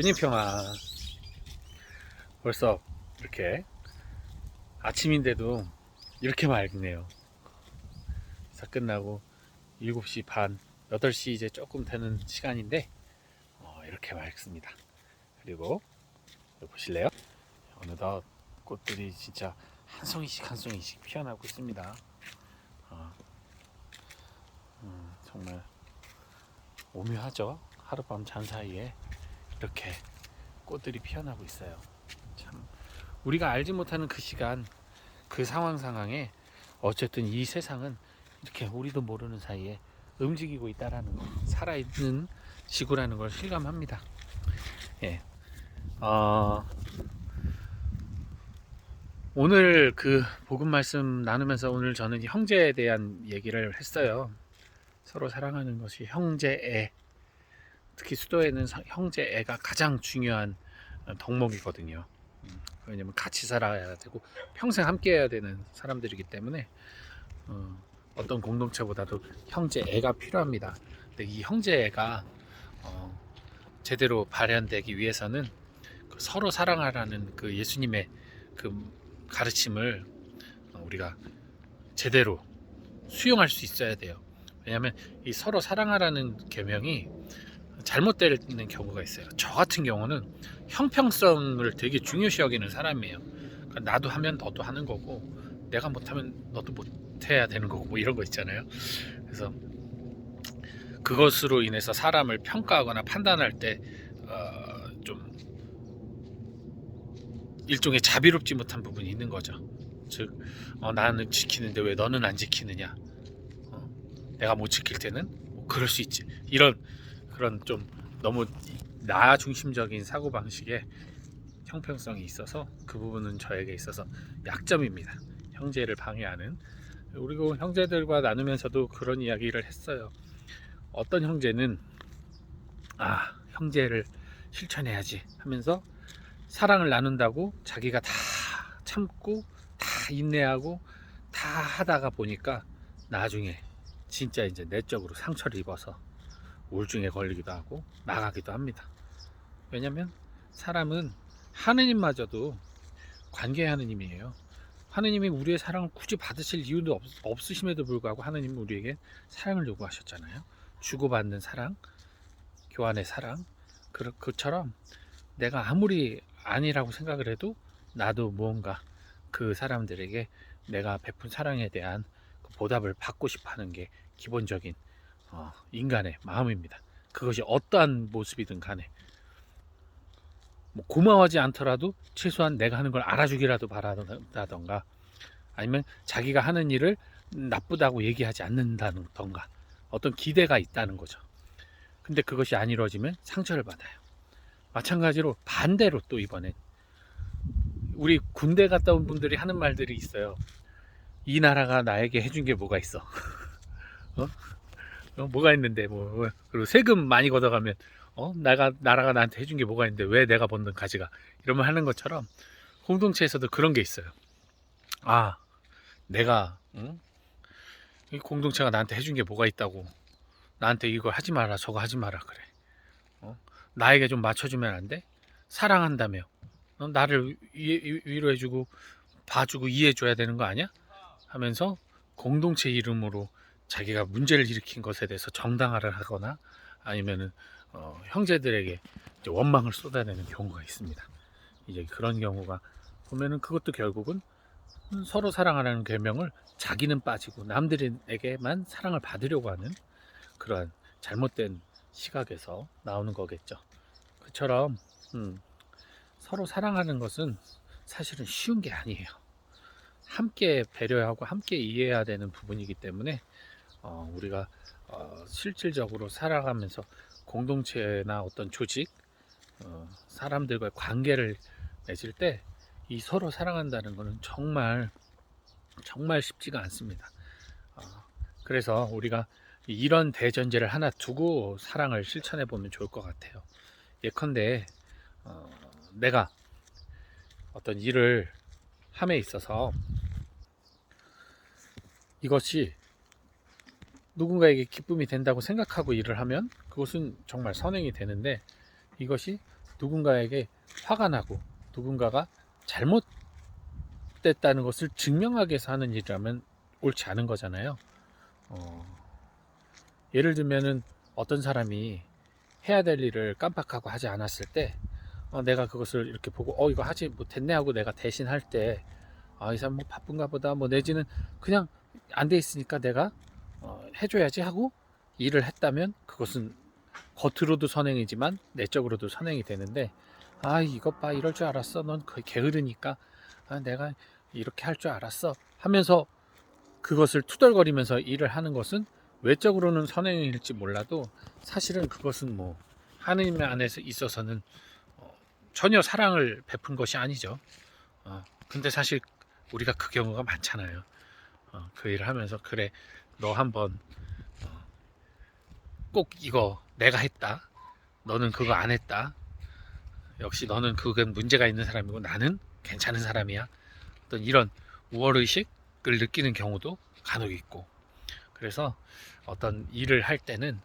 근인평화. 벌써 이렇게 아침인데도 이렇게 맑네요. 다 끝나고 7시 반, 8시 이제 조금 되는 시간인데 이렇게 맑습니다. 그리고 여기 보실래요? 어느덧 꽃들이 진짜 한 송이씩 한 송이씩 피어나고 있습니다. 정말 오묘하죠? 하룻밤 잔 사이에 이렇게 꽃들이 피어나고 있어요. 참 우리가 알지 못하는 그 시간, 그 상황에 어쨌든 이 세상은 이렇게 우리도 모르는 사이에 움직이고 있다라는 거, 살아있는 지구라는 걸 실감합니다. 예. 오늘 그 복음 말씀 나누면서 오늘 저는 형제에 대한 얘기를 했어요. 서로 사랑하는 것이 형제애, 특히 수도에는 형제애가 가장 중요한 덕목이거든요. 왜냐면 같이 살아야 되고 평생 함께 해야 되는 사람들이기 때문에 어떤 공동체보다도 형제애가 필요합니다. 근데 이 형제애가 제대로 발현되기 위해서는 그 서로 사랑하라는 그 예수님의 그 가르침을 우리가 제대로 수용할 수 있어야 돼요. 왜냐하면 이 서로 사랑하라는 계명이 잘못되는 경우가 있어요. 저 같은 경우는 형평성을 되게 중요시 여기는 사람이에요. 그러니까 나도 하면 너도 하는 거고, 내가 못하면 너도 못해야 되는 거고, 뭐 이런 거 있잖아요. 그래서 그것으로 인해서 사람을 평가하거나 판단할 때 좀 일종의 자비롭지 못한 부분이 있는 거죠. 즉 나는 지키는데 왜 너는 안 지키느냐, 내가 못 지킬 때는 뭐 그럴 수 있지, 이런 그런 좀 너무 나 중심적인 사고방식에 형평성이 있어서 그 부분은 저에게 있어서 약점입니다. 형제를 방해하는. 그리고 형제들과 나누면서도 그런 이야기를 했어요. 어떤 형제는 형제를 실천해야지 하면서 사랑을 나눈다고 자기가 다 참고 다 인내하고 다 하다가 보니까 나중에 진짜 이제 내적으로 상처를 입어서 우울증에 걸리기도 하고 나가기도 합니다. 왜냐면 사람은 하느님마저도 관계의 하느님이에요. 하느님이 우리의 사랑을 굳이 받으실 이유도 없으심에도 불구하고 하느님은 우리에게 사랑을 요구하셨잖아요. 주고받는 사랑, 교환의 사랑. 그처럼 내가 아무리 아니라고 생각을 해도 나도 무언가 그 사람들에게 내가 베푼 사랑에 대한 보답을 받고 싶어 하는 게 기본적인 인간의 마음입니다. 그것이 어떠한 모습이든 간에 뭐 고마워하지 않더라도 최소한 내가 하는 걸 알아주기라도 바라던가, 아니면 자기가 하는 일을 나쁘다고 얘기하지 않는다던가 어떤 기대가 있다는 거죠. 근데 그것이 안 이루어지면 상처를 받아요. 마찬가지로 반대로 또 이번엔 우리 군대 갔다 온 분들이 하는 말들이 있어요. 이 나라가 나에게 해준 게 뭐가 있어? 뭐가 있는데 뭐, 그리고 세금 많이 걷어가면 나라가 나한테 해준 게 뭐가 있는데 왜 내가 벗는 가지가, 이러면 하는 것처럼 공동체에서도 그런 게 있어요. 내가 이 공동체가 나한테 해준 게 뭐가 있다고 나한테 이걸 하지 마라 저거 하지 마라 그래. 나에게 좀 맞춰주면 안 돼? 사랑한다며 나를 위로해주고 봐주고 이해해줘야 되는 거 아니야? 하면서 공동체 이름으로 자기가 문제를 일으킨 것에 대해서 정당화를 하거나 아니면은 형제들에게 원망을 쏟아내는 경우가 있습니다. 이제 그런 경우가 보면은 그것도 결국은 서로 사랑하라는 계명을 자기는 빠지고 남들에게만 사랑을 받으려고 하는 그러한 잘못된 시각에서 나오는 거겠죠. 그처럼 서로 사랑하는 것은 사실은 쉬운 게 아니에요. 함께 배려하고 함께 이해해야 되는 부분이기 때문에 우리가 실질적으로 살아가면서 공동체나 어떤 조직, 사람들과의 관계를 맺을 때 이 서로 사랑한다는 것은 정말 정말 쉽지가 않습니다. 그래서 우리가 이런 대전제를 하나 두고 사랑을 실천해 보면 좋을 것 같아요. 예컨대 내가 어떤 일을 함에 있어서 이것이 누군가에게 기쁨이 된다고 생각하고 일을 하면 그것은 정말 선행이 되는데, 이것이 누군가에게 화가 나고 누군가가 잘못됐다는 것을 증명하기 위해서 하는 일이라면 옳지 않은 거잖아요. 예를 들면은 어떤 사람이 해야 될 일을 깜빡하고 하지 않았을 때 내가 그것을 이렇게 보고 이거 하지 못했네 하고 내가 대신 할 때 이 사람 뭐 바쁜가 보다 뭐 내지는 그냥 안 돼 있으니까 내가 해줘야지 하고 일을 했다면 그것은 겉으로도 선행이지만 내적으로도 선행이 되는데 이것 봐 이럴 줄 알았어 넌 거의 게으르니까 내가 이렇게 할 줄 알았어 하면서 그것을 투덜거리면서 일을 하는 것은 외적으로는 선행일지 몰라도 사실은 그것은 뭐 하느님 안에서 있어서는 전혀 사랑을 베푼 것이 아니죠. 근데 사실 우리가 그 경우가 많잖아요. 그 일을 하면서 그래 너 한번 꼭 이거 내가 했다. 너는 그거 안 했다. 역시 너는 그건 문제가 있는 사람이고 나는 괜찮은 사람이야. 어떤 이런 우월의식을 느끼는 경우도 간혹 있고 그래서 어떤 일을 할 때는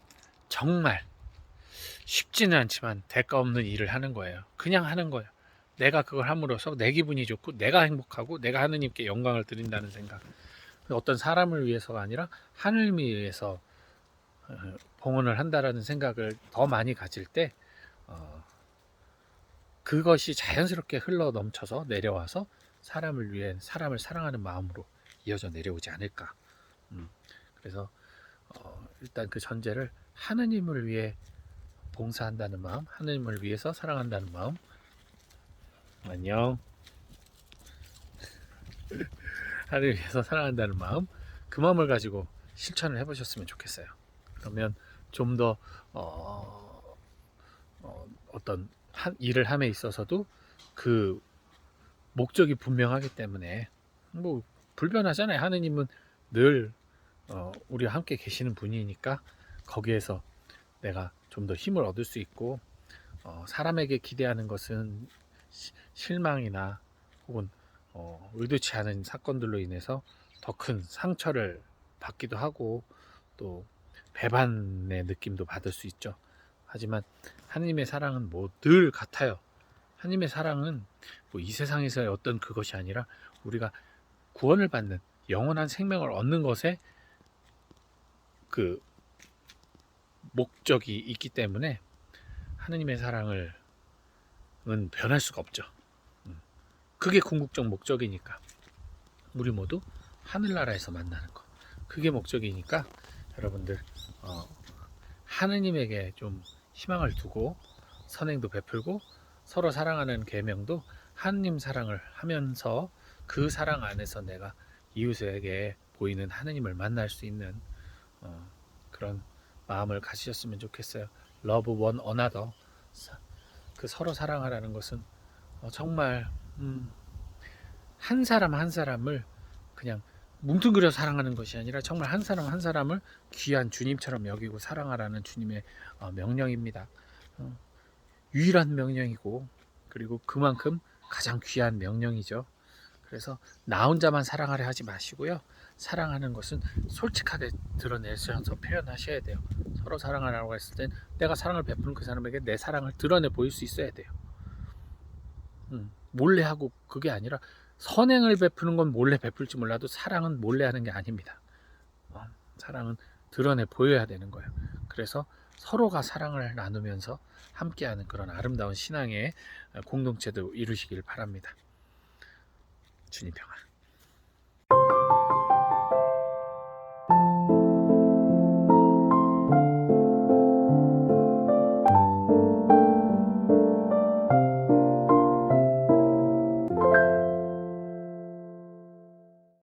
정말 쉽지는 않지만 대가 없는 일을 하는 거예요. 그냥 하는 거예요. 내가 그걸 함으로써 내 기분이 좋고 내가 행복하고 내가 하느님께 영광을 드린다는 생각. 어떤 사람을 위해서가 아니라 하나님을 위해서 봉헌을 한다라는 생각을 더 많이 가질 때 그것이 자연스럽게 흘러 넘쳐서 내려와서 사람을 위해 사람을 사랑하는 마음으로 이어져 내려오지 않을까. 그래서 일단 그 전제를 하느님을 위해 봉사한다는 마음, 하느님을 위해서 사랑한다는 마음. 안녕. 하나님을 위해서 사랑한다는 마음, 그 마음을 가지고 실천을 해보셨으면 좋겠어요. 그러면 좀 더 어떤 일을 함에 있어서도 그 목적이 분명하기 때문에 뭐 불변하잖아요. 하느님은 늘 우리와 함께 계시는 분이니까 거기에서 내가 좀 더 힘을 얻을 수 있고 사람에게 기대하는 것은 실망이나 혹은 의도치 않은 사건들로 인해서 더 큰 상처를 받기도 하고 또 배반의 느낌도 받을 수 있죠. 하지만 하나님의 사랑은 뭐 늘 같아요. 하나님의 사랑은 뭐 이 세상에서의 어떤 그것이 아니라 우리가 구원을 받는 영원한 생명을 얻는 것에 그 목적이 있기 때문에 하나님의 사랑은 변할 수가 없죠. 그게 궁극적 목적이니까 우리 모두 하늘나라에서 만나는 것 그게 목적이니까 여러분들 하느님에게 좀 희망을 두고 선행도 베풀고 서로 사랑하는 계명도 하느님 사랑을 하면서 그 사랑 안에서 내가 이웃에게 보이는 하느님을 만날 수 있는 그런 마음을 가지셨으면 좋겠어요. Love one another. 그 서로 사랑하라는 것은 정말 한 사람 한 사람을 그냥 뭉뚱그려 사랑하는 것이 아니라 정말 한 사람 한 사람을 귀한 주님처럼 여기고 사랑하라는 주님의 명령입니다. 유일한 명령이고 그리고 그만큼 가장 귀한 명령이죠. 그래서 나 혼자만 사랑하려 하지 마시고요. 사랑하는 것은 솔직하게 드러내셔서 표현하셔야 돼요. 서로 사랑하라고 했을 땐 내가 사랑을 베푸는 그 사람에게 내 사랑을 드러내 보일 수 있어야 돼요. 몰래 하고 그게 아니라 선행을 베푸는 건 몰래 베풀지 몰라도 사랑은 몰래 하는 게 아닙니다. 사랑은 드러내 보여야 되는 거예요. 그래서 서로가 사랑을 나누면서 함께하는 그런 아름다운 신앙의 공동체도 이루시길 바랍니다. 주님 평안.